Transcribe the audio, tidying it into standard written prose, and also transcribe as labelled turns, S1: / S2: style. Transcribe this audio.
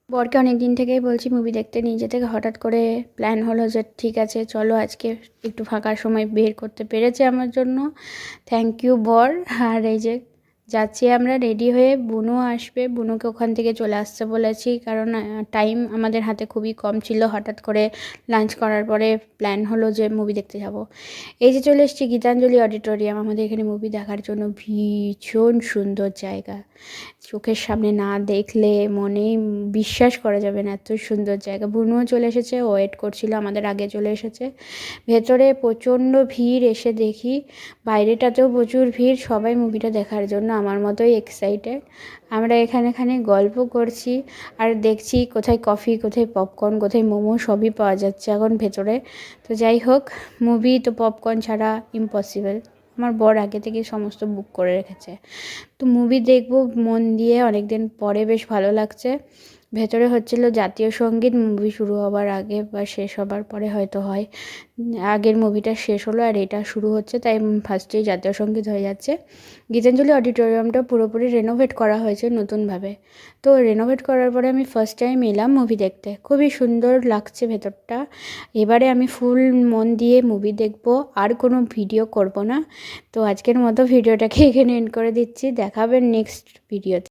S1: বরকে অনেক দিন থেকেই বলছি মুভি দেখতে নিয়ে যেতে, হঠাৎ করে প্ল্যান হলো যে ঠিক আছে চলো আজকে একটু ফাঁকা সময় বের করতে পেরেছে আমার জন্য। থ্যাংক ইউ বর। আর এই যে যাচ্ছি আমরা রেডি হয়ে, বুনু আসবে, বুনুকে ওখান থেকে চলে আসতে বলেছি কারণ টাইম আমাদের হাতে খুবই কম ছিল। হঠাৎ করে লাঞ্চ করার পরে প্ল্যান হলো যে মুভি দেখতে যাব। এই যে চলে এসেছি গীতাঞ্জলি অডিটোরিয়াম, আমাদের এখানে মুভি দেখার জন্য। ভীষণ সুন্দর জায়গা, চোখের সামনে না দেখলে মনেই বিশ্বাস করা যাবে না, এত সুন্দর জায়গা। বুনুও চলে এসেছে, ওয়েট করছিল, আমাদের আগে চলে এসেছে। ভেতরে প্রচণ্ড ভিড়, এসে দেখি বাইরেটাতেও প্রচুর ভিড়, সবাই মুভিটা দেখার জন্য আমার মতোই এক্সাইটেড। আমরা এখানে গল্প করছি আর দেখছি কোথায় কফি, কোথায় পপকর্ন, কোথায় মোমো, সবই পাওয়া যাচ্ছে এখন ভেতরে। তো যাই হোক, মুভি তো পপকর্ন ছাড়া ইম্পসিবল। আমার বর আগে থেকে সমস্ত বুক করে রেখেছে। তো মুভি দেখবো মন দিয়ে, অনেক দিন পরে, বেশ ভালো লাগছে। ভেতরে হচ্ছিল জাতীয় সঙ্গীত, মুভি শুরু হবার আগে বা শেষ হবার পরে হয়তো হয়। আগের মুভিটা শেষ হলো আর এটা শুরু হচ্ছে, তাই ফার্স্টেই জাতীয় সঙ্গীত হয়ে যাচ্ছে। গীতাঞ্জলি অডিটোরিয়ামটা পুরোপুরি রেনোভেট করা হয়েছে নতুনভাবে। তো রেনোভেট করার পরে আমি ফার্স্ট টাইম এলাম মুভি দেখতে, খুবই সুন্দর লাগছে ভেতরটা। এবারে আমি ফুল মন দিয়ে মুভি দেখব, আর কোনো ভিডিও করব না। তো আজকের মতো ভিডিওটাকে এখানে এন্ড করে দিচ্ছি, দেখাবেন নেক্সট ভিডিওতে।